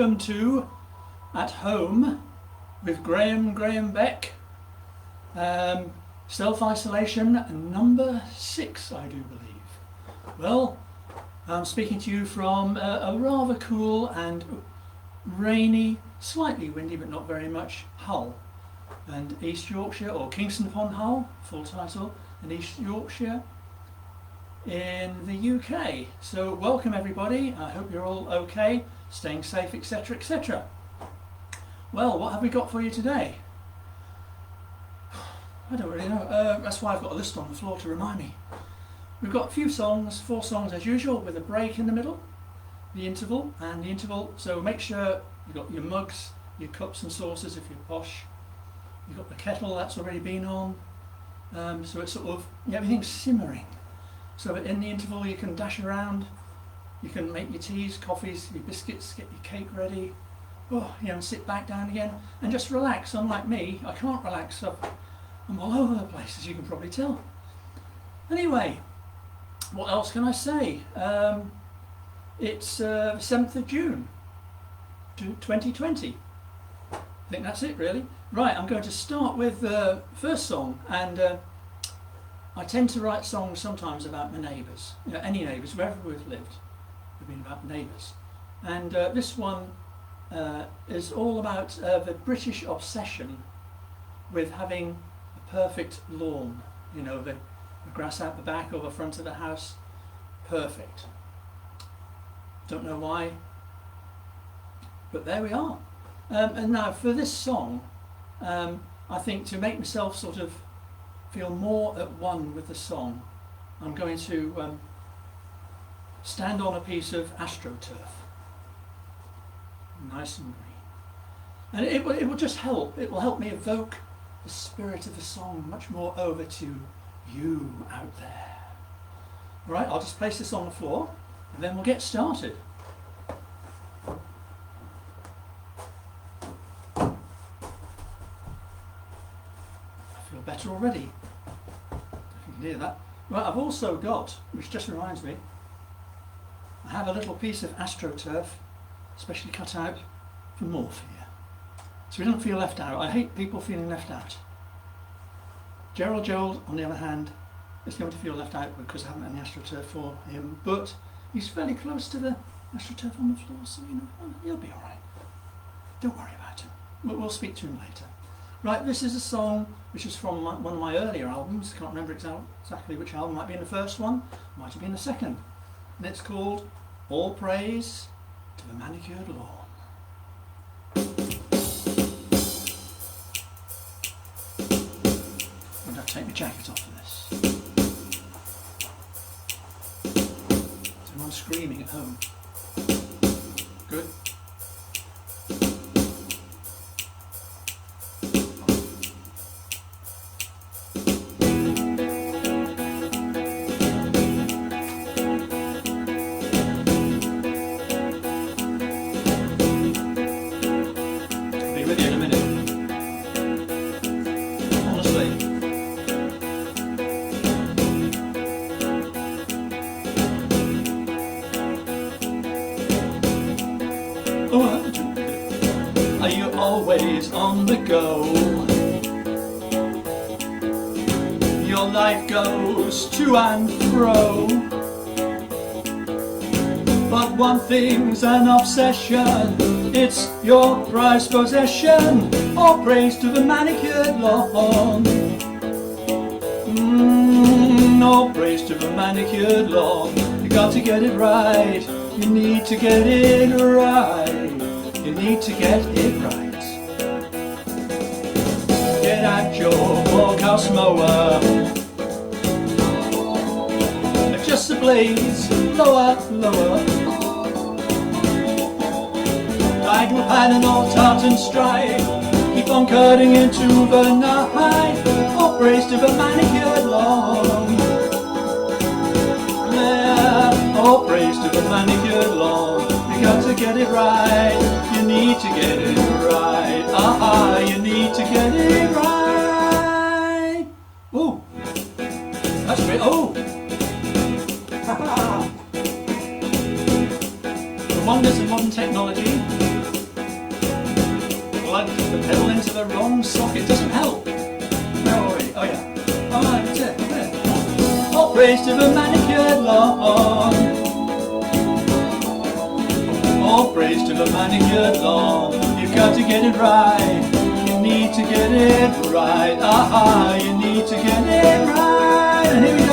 welcome to At Home with Graham Beck. Self-isolation number 6, I do believe. Well, I'm speaking to you from a rather cool and rainy, slightly windy but not very much, Hull and East Yorkshire, or Kingston upon Hull, full title, in East Yorkshire in the UK. So welcome everybody, I hope you're all okay, staying safe, etc, etc. Well, what have we got for you today? I don't really know, that's why I've got a list on the floor to remind me. We've got a few songs, 4 songs as usual, with a break in the middle, the interval, so make sure you've got your mugs, your cups and saucers if you're posh. You've got the kettle that's already been on, so it's sort of, everything's simmering. So in the interval you can dash around, you can make your teas, coffees, your biscuits, get your cake ready, and sit back down again and just relax. Unlike me, I can't relax, I'm all over the place, as you can probably tell. Anyway, what else can I say? It's 7th of June 2020. I think that's it really. Right, I'm going to start with the first song, and I tend to write songs sometimes about my neighbours, any neighbours, wherever we've lived, have been about neighbours. And this one is all about the British obsession with having a perfect lawn, the grass out the back or the front of the house, perfect. Don't know why, but there we are. And now for this song, I think to make myself sort of feel more at one with the song, I'm going to stand on a piece of astroturf, nice and green, and it will just help. It will help me evoke the spirit of the song much more over to you out there. All right, I'll just place this on the floor, and then we'll get started. Better already, if you can hear that. Well, I've also got, which just reminds me, I have a little piece of astroturf specially cut out for more for you, so we don't feel left out. I hate people feeling left out. Gerald, on the other hand, is going to feel left out because I haven't any astroturf for him, but he's fairly close to the astroturf on the floor, so he'll be alright. Don't worry about him. We'll speak to him later. Right, this is a song which is from one of my earlier albums. I can't remember exactly which album. Might be in the first one, might have been the second. And it's called All Praise to the Manicured Lawn. I'm going to take my jacket off for this. Someone's screaming at home. Good. Are you always on the go? Your life goes to and fro, but one thing's an obsession, it's your prized possession. All praise to the manicured lawn. All praise to the manicured lawn. You got to get it right, you need to get it right. You need to get it right. Get out your walkhouse mower, adjust the blades, lower, lower. Diagonal pattern or tartan stripe, keep on cutting into the night. All praise to the manicured lawn. Yeah, all praise to the manicured lawn. You got to get it right. You need to get it right. You need to get it right. Oh, that's great. Oh, the wonders of modern technology. plugged the pedal into the wrong socket. Doesn't help. Where are we? Oh yeah. Oh, that's it. Yeah. All praise to the manicured lawn. All praise to the manicured lawn. You've got to get it right. You need to get it right. Aha, you need to get it right. And here we go.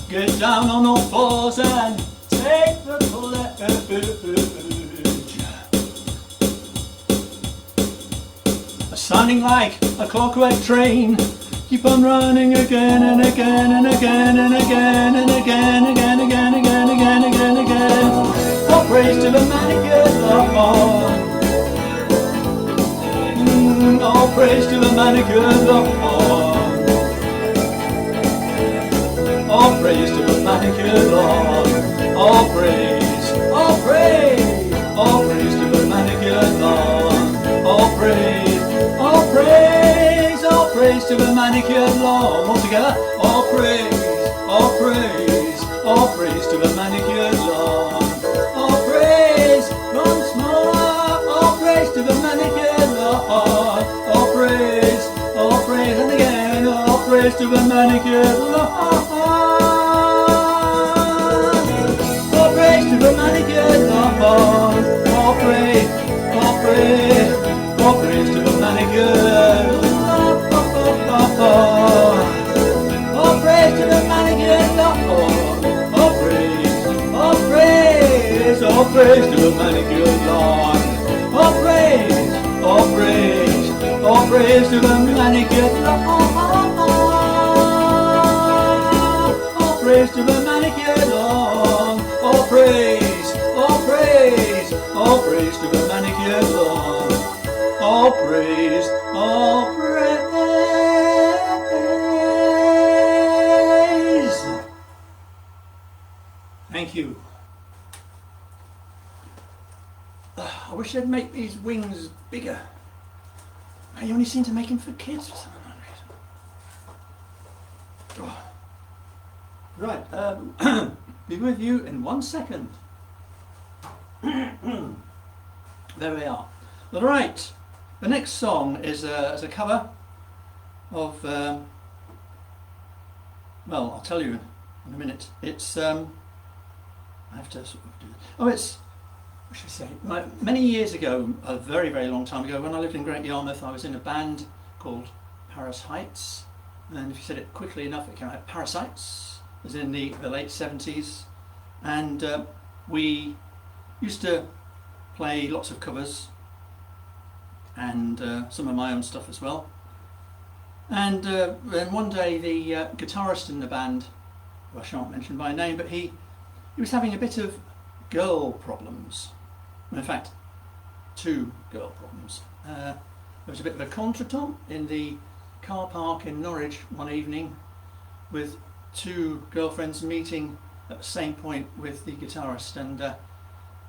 Get down on all fours and take the pledge. Sounding like a clockwork train, keep on running again and again and again and again and again, again, again, again, again, again, again. All praise to the manicured lawn. All praise to the manicured lawn. All praise to the manicured lawn. All praise, all praise, all praise to the manicured lawn. All praise, all praise, all praise to the manicured lawn. All together. All praise, all praise, all praise to the manicured lawn. All praise, once more. All praise to the manicured lawn. All praise, and again. All praise to the manicured lawn. To the manicured lawn. All praise, all praise, all praise to the manicured lawn. All praise to the manicured lawn. All praise, all praise, all praise to the manicured lawn. All praise, all praise, all praise to the manicured lawn. All praise to the manicured lawn. All praise, all praise, all praise to the manicured lawn. All praise, all praise. Thank you. I wish they'd make these wings bigger. You only seem to make them for kids for some unknown reason. Right. Be with you in 1 second. There we are. All right. The next song is a cover of. Well, I'll tell you in a minute. It's. I have to sort of do. Oh, it's. What should I say? Many years ago, a very, very long time ago, when I lived in Great Yarmouth, I was in a band called Paris Heights, and if you said it quickly enough, it came out Parasites. It was in the late 70s, and we used to play lots of covers and some of my own stuff as well. And then one day the guitarist in the band, who I shan't mention by name, but he was having a bit of girl problems. In fact, 2 girl problems. There was a bit of a contretemps in the car park in Norwich one evening, with 2 girlfriends meeting at the same point with the guitarist, and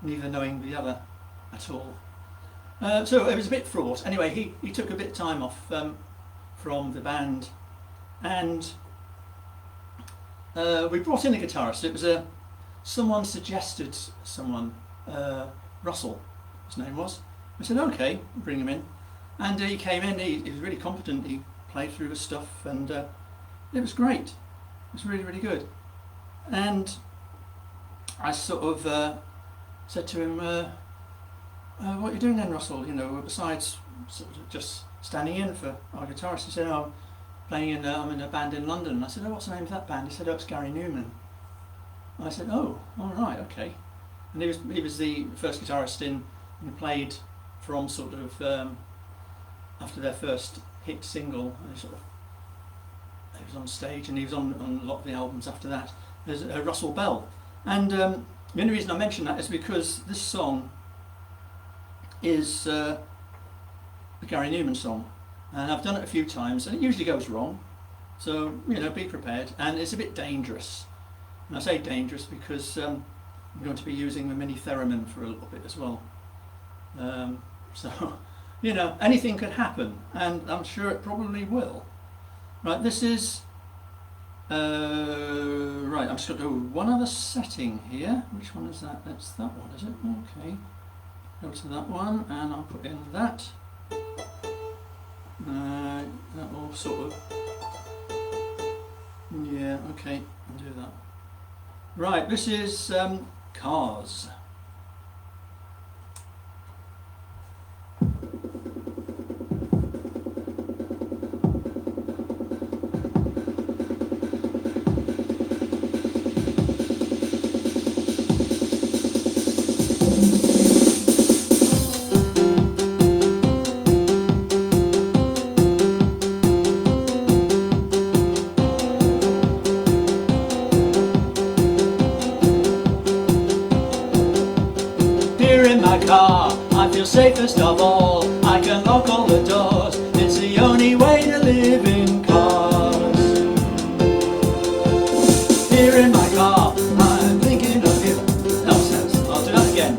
neither knowing the other at all. So it was a bit fraught. Anyway, he took a bit of time off from the band, and we brought in a guitarist. It was someone suggested someone, Russell, his name was. I said, okay, bring him in. And he came in, he was really competent, he played through the stuff, and it was great. It was really, really good. And I sort of said to him, what are you doing then, Russell? You know, besides sort of just standing in for our guitarist. He said, oh, I'm in a band in London. And I said, oh, what's the name of that band? He said, oh, it's Gary Newman. And I said, oh, all right, okay. And he was the first guitarist in, and played from sort of after their first hit single. And he was on stage, and he was on a lot of the albums after that. There's Russell Bell. And the only reason I mention that is because this song is a Gary Newman song, and I've done it a few times, and it usually goes wrong. So, you know, be prepared. And it's a bit dangerous. And I say dangerous because I'm going to be using the mini theremin for a little bit as well. So, you know, anything could happen, and I'm sure it probably will. Right, this is... right, I'm just going to do one other setting here. Which one is that? That's that one, is it? Okay. Go to that one, and I'll put in that. That will sort of... Yeah, okay, I'll do that. Right, this is Cars. I feel safest of all. I can lock all the doors. It's the only way to live in cars. Here in my car, I'm thinking of you. Nonsense, I'll do that again.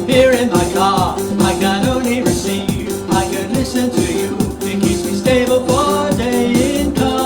Here in my car, I can only receive. I can listen to you. It keeps me stable for a day in cars.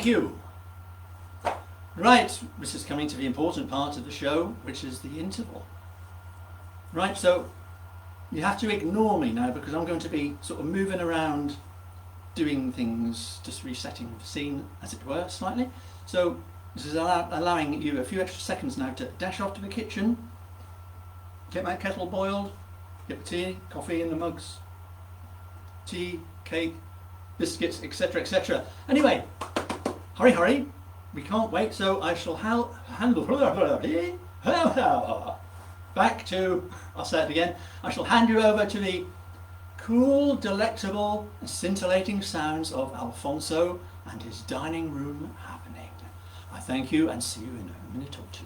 Thank you. Right, this is coming to the important part of the show, which is the interval. Right, so you have to ignore me now because I'm going to be sort of moving around, doing things, just resetting the scene, as it were, slightly. So this is allowing you a few extra seconds now to dash off to the kitchen, get my kettle boiled, get the tea, coffee in the mugs, tea, cake, biscuits, etc, etc. Anyway, hurry, hurry, we can't wait, so I shall handle back to, I'll say it again, I shall hand you over to the cool, delectable, and scintillating sounds of Alfonso and his dining room happening. I thank you and see you in a minute or two.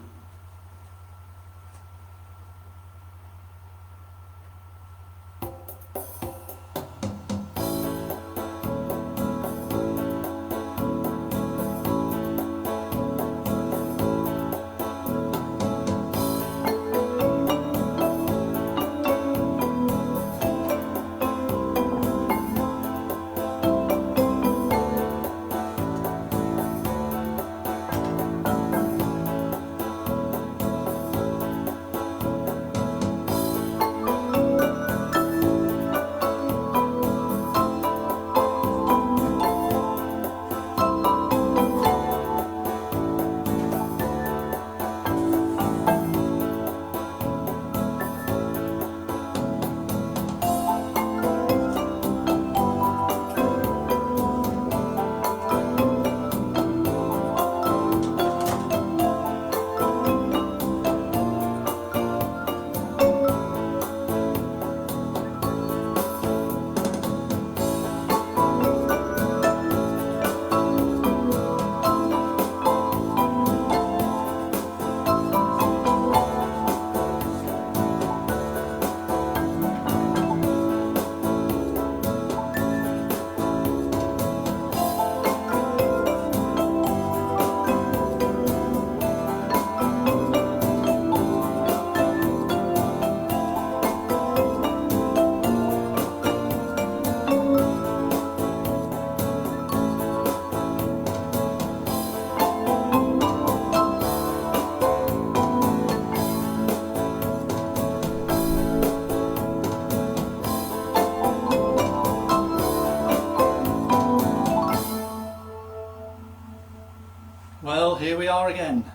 Well, here we are again.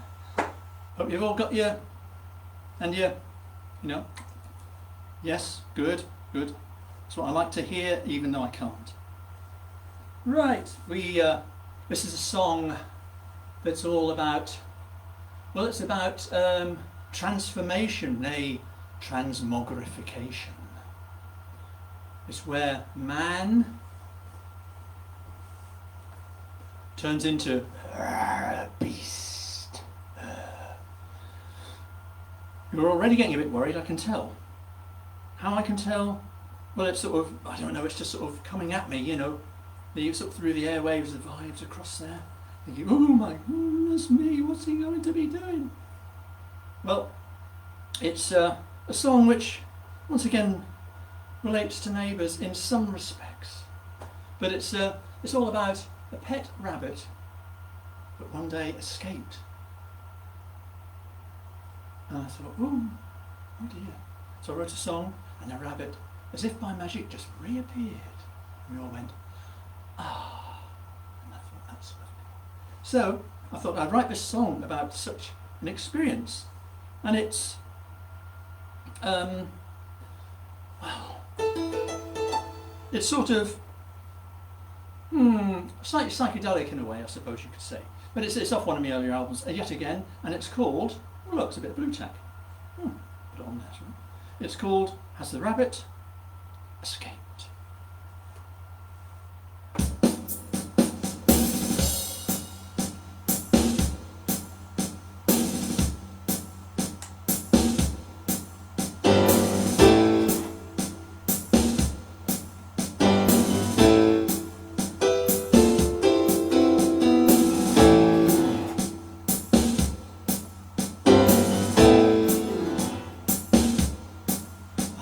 Hope you've all got your, yes, good, good. That's what I like to hear, even though I can't. Right, this is a song that's all about, well, it's about transformation, a transmogrification. It's where man turns into a beast. You're already getting a bit worried, I can tell. How I can tell? Well, it's sort of, I don't know, it's just sort of coming at me, you know. You sort of through the airwaves, the vibes across there. Thinking, oh my goodness me, what's he going to be doing? Well, it's a song which, once again, relates to neighbours in some respects. But it's all about a pet rabbit that one day escaped. And I thought, oh dear. So I wrote a song, and the rabbit, as if by magic, just reappeared. And we all went, ah. And I thought, that's lovely. So I thought I'd write this song about such an experience. And it's, well, it's sort of, slightly psychedelic in a way, I suppose you could say. But it's off one of my earlier albums, yet again, and it's called, oh look, it's a bit of blue tack. Put it on there, shall we? It's called Has the Rabbit Escaped?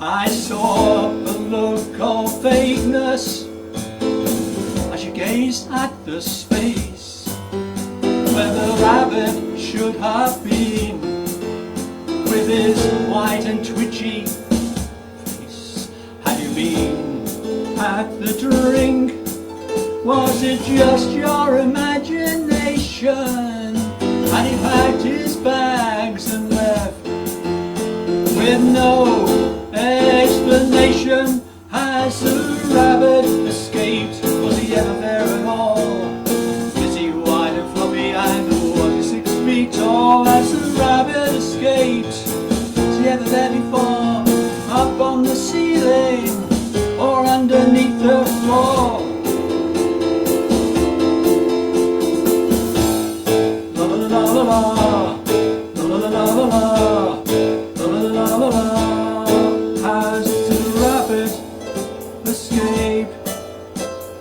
I saw a look of vagueness as you gazed at the space rabbit should have been, with his white and twitchy face. Had you been at the drink? Was it just your imagination? Had he packed his bags and left with no explanation? Has the rabbit escaped? Was he ever there at all? Is he wide and floppy and was he 6 feet tall? Has the rabbit escaped? Was he ever there before? Up on the ceiling or underneath the floor? La la la la la, la la la la la, la la la la. Has the rabbit escaped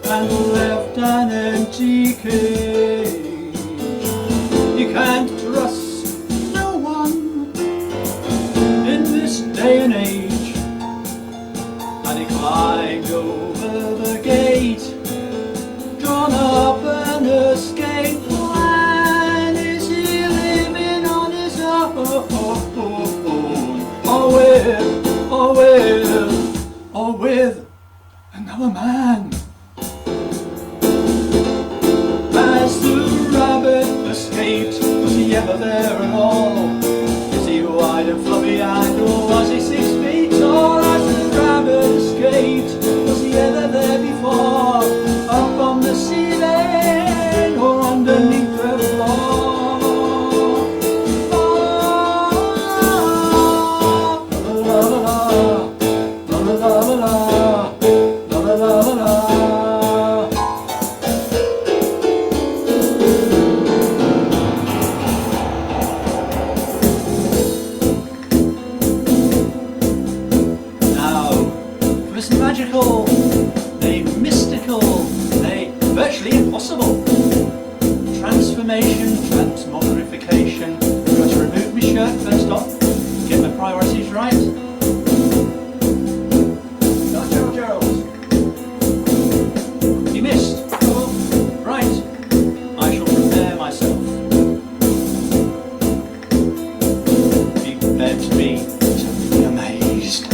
and left an empty cage? You can't trust no one in this day and age. And he climbed over the gate, drawn up an escape plan. Is he living on his own, or with another man? Has the rabbit escaped? Was he ever there at all? Is he wide and fluffy and or was he 6 feet tall? Has the rabbit escaped? Was he ever there before? Up on the ceiling or underneath the floor? La la la la, la la la la, la la la la. Magical, a mystical, a virtually impossible transformation, transmogrification. I've got to remove my shirt first off, get my priorities right. Not Gerald Gerald. You missed. Oh, right. I shall prepare myself. Be prepared to be totally amazed.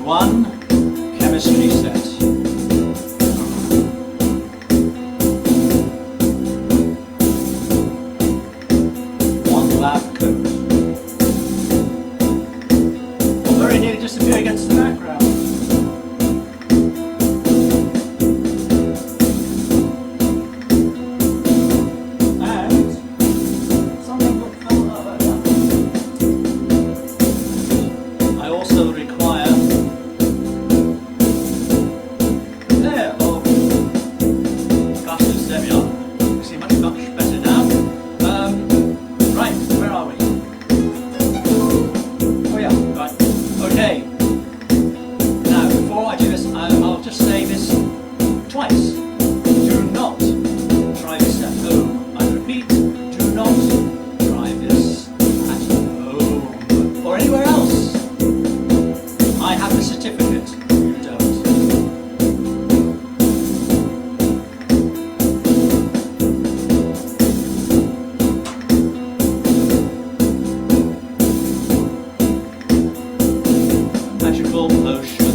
One chemistry set. One lab coat. Will very nearly disappear against the background. And something will come over. I also require twice. Do not try this at home. I repeat, do not try this at home or anywhere else. I have the certificate. You don't. Magical potion.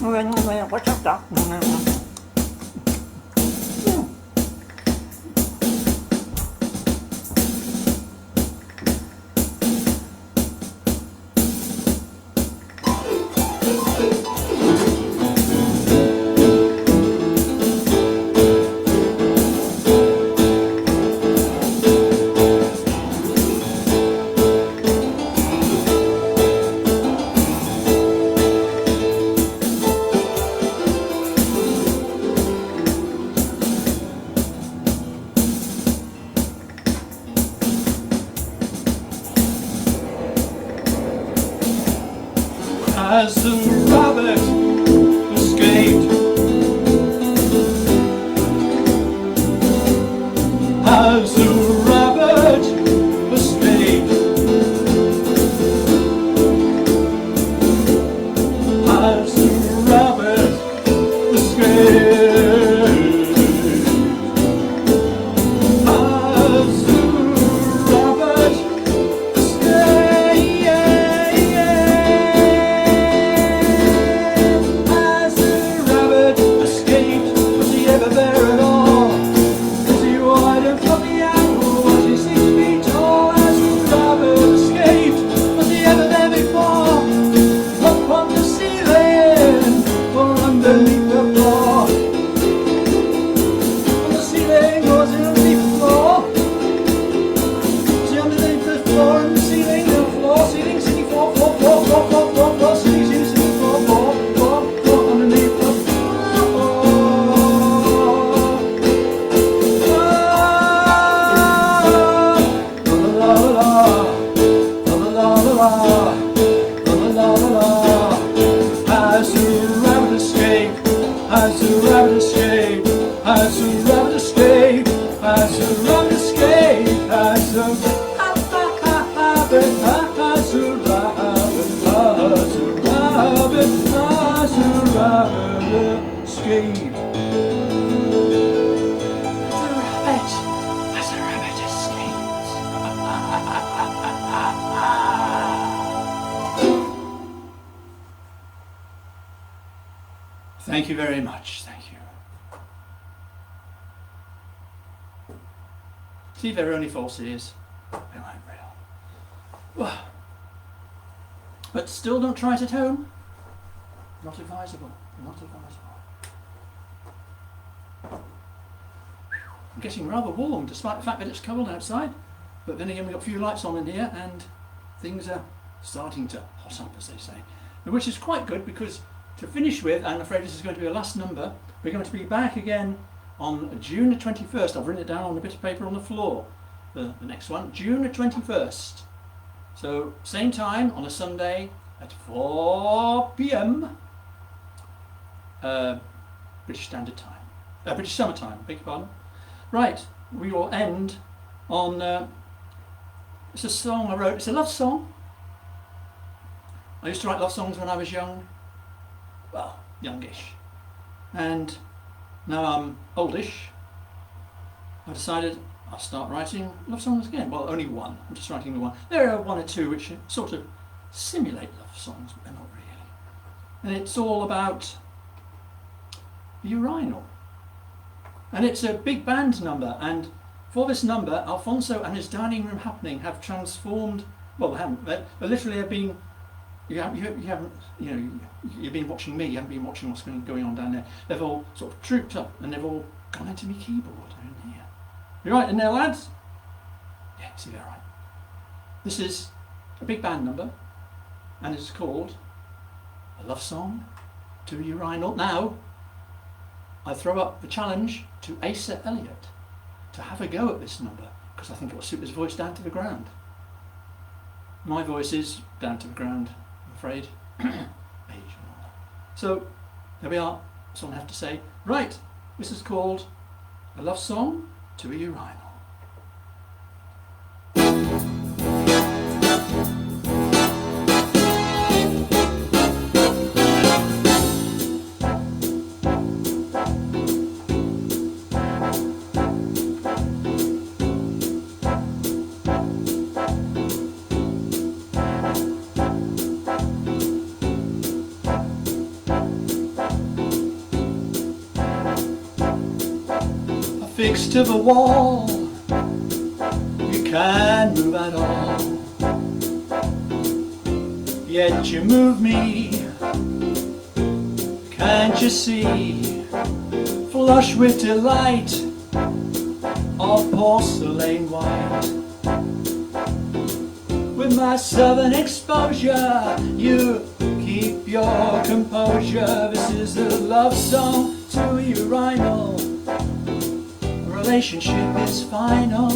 What's up, Doc? As the rabbit escaped, as the rabbit escaped, as the rabbit escaped, as the rabbit Thank you very much, thank you. See if there are any false ears. They weren't real. Well, but still don't try it at home. Not advisable, not advisable. I'm getting rather warm despite the fact that it's cold outside, but then again we've got a few lights on in here and things are starting to hot up, as they say. Which is quite good because to finish with, and I'm afraid this is going to be the last number, we're going to be back again on June the 21st. I've written it down on a bit of paper on the floor. The next one, June the 21st. So same time on a Sunday at 4 p.m. British Standard Time. British Summer Time, beg your pardon. Right, we will end on, it's a song I wrote, it's a love song. I used to write love songs when I was young. Well, youngish. And now I'm oldish. I decided I'll start writing love songs again. Well, only one. I'm just writing the one. There are one or two which sort of simulate love songs, but they're not really. And it's all about urinal. And it's a big band number. And for this number, Alfonso and his dining room happening have transformed. Well, they haven't. They literally have been. You haven't, you know, you've been watching me. You haven't been watching what's going on down there. They've all sort of trooped up, and they've all gone into my keyboard in here. You right in there, lads? Yeah, see that right. This is a big band number, and it's called A Love Song to Urinal. Now, I throw up the challenge to Asa Elliott to have a go at this number because I think it will suit his voice down to the ground. My voice is down to the ground. Afraid. Age and all that. So there we are. That's all I have to say. Right, this is called A Love Song to a Urinal. fixed to the wall, you can't move at all. Yet you move me, can't you see? Flush with delight of porcelain white. With my southern exposure, you keep your composure. This is a love song to a urinal. Relationship is final.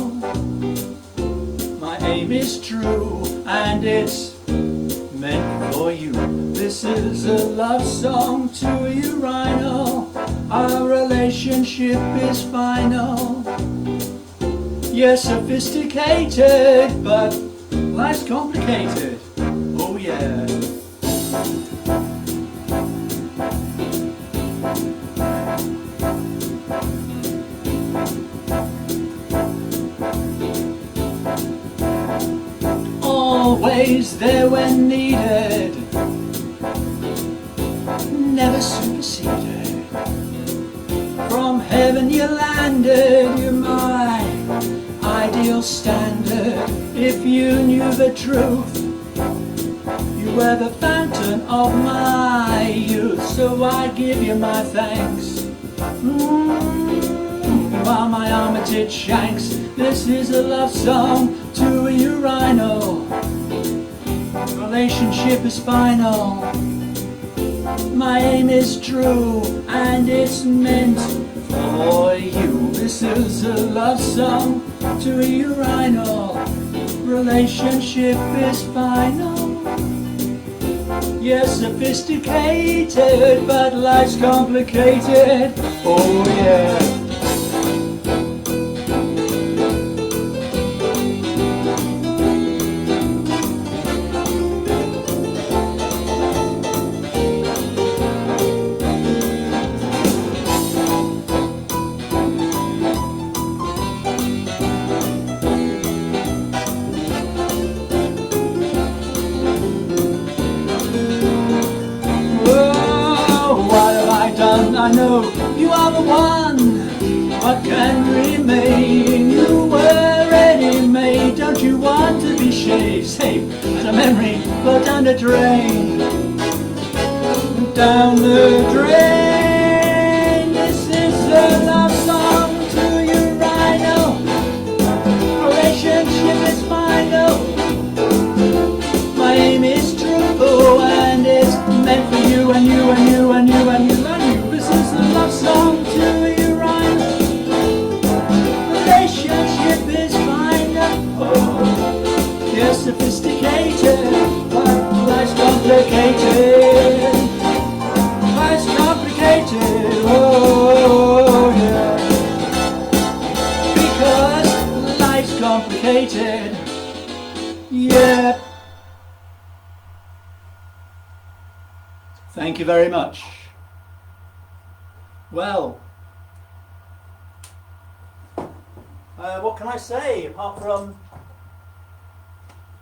My aim is true and it's meant for you. This is a love song to a urinal. Our relationship is final. You're sophisticated, but life's complicated. Oh yeah. Always there when needed, never superseded. From heaven you landed, you're my ideal standard. If you knew the truth, you were the fountain of my youth. So I give you my thanks. You are my armitage shanks. This is a love song to a urinal. Relationship is final. My aim is true and it's meant for you. This is a love song to a urinal. Relationship is final. Yes, sophisticated, but life's complicated. Oh yeah. I know you are the one. What can remain? You were ready-made. Don't you want to be shaved? Safe as a memory, flow down the drain. Down the drain. This is a love song to urinal. Relationship is final. My aim is true and it's meant for you and you and you and you and you and you. This is a love song to a urinal. Relationship is final. Oh, you're sophisticated, but life's complicated. Life's complicated. Oh yeah. Because life's complicated. Yeah. Thank you very much. Well, what can I say apart from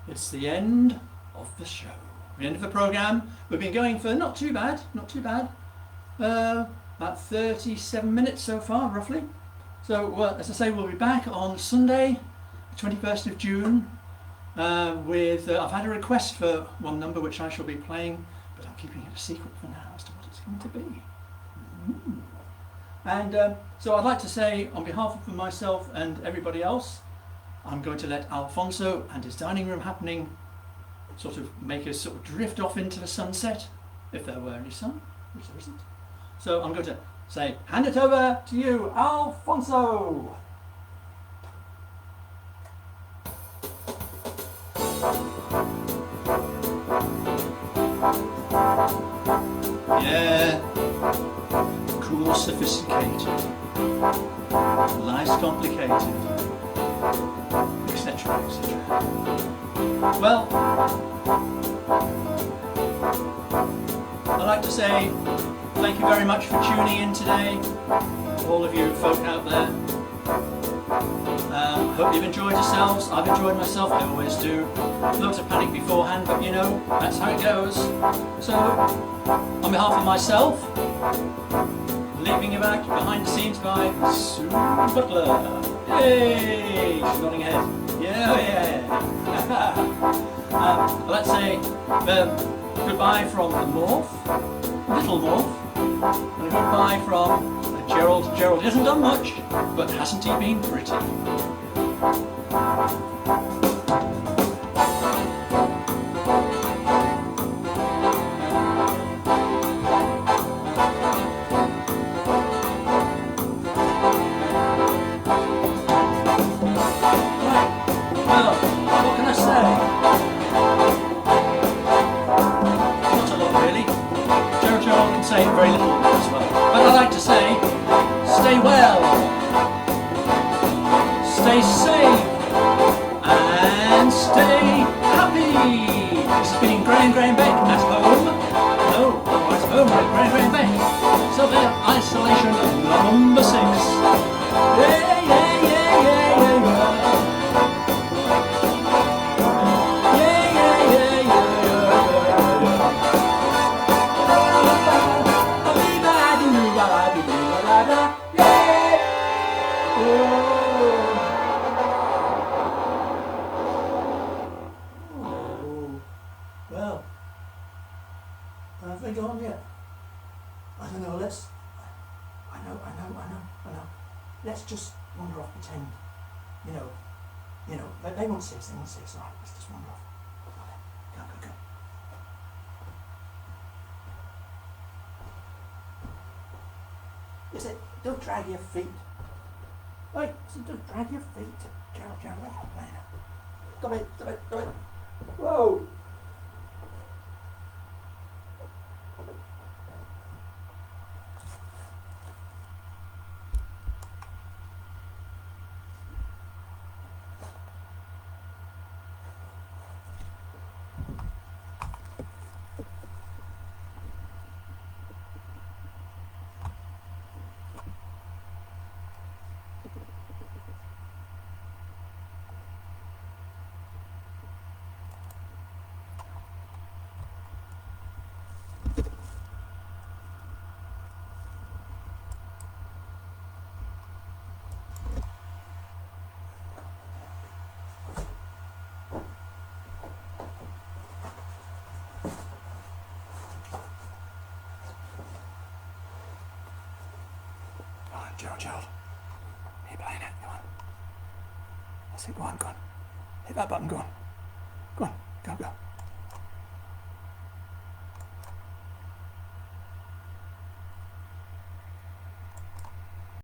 it's the end of the show, the end of the programme. We've been going for not too bad, about 37 minutes so far, roughly. So, as I say, we'll be back on Sunday, the 21st of June, with, I've had a request for one number which I shall be playing, but I'm keeping it a secret for now as to what it's going to be. And so I'd like to say, on behalf of myself and everybody else, I'm going to let Alfonso and his dining room happening sort of make us sort of drift off into the sunset, if there were any sun, which there isn't. So I'm going to say, hand it over to you, Alfonso! Yeah, cool, sophisticated, life's complicated, etc, etc. Well, I'd like to say thank you very much for tuning in today, all of you folk out there. Hope you've enjoyed yourselves. I've enjoyed myself, I always do. Loads of panic beforehand, but you know, that's how it goes. So, on behalf of myself, leaving you back behind the scenes by Sue Butler. Yay! She's nodding her head. Yeah. Let's say goodbye from the Morph, Little Morph, and goodbye from Gerald. Gerald hasn't done much, but hasn't he been pretty? Say very little as well. But I like to say, stay well, stay safe, and stay happy. This has been Graham Beck at home. No, otherwise home with Graham Beck. So there, isolation number 6. Yeah. Well, have they gone yet? I don't know, I know. Let's just wander off, pretend, you know, they won't see us, alright, let's just wander off. Go. Is it, don't drag your feet. Wait, don't drag your feet. Gerald, what happened? Come in. Whoa! Gerald. Are you playing it? Come on. That's it, go on. Hit that button, go on.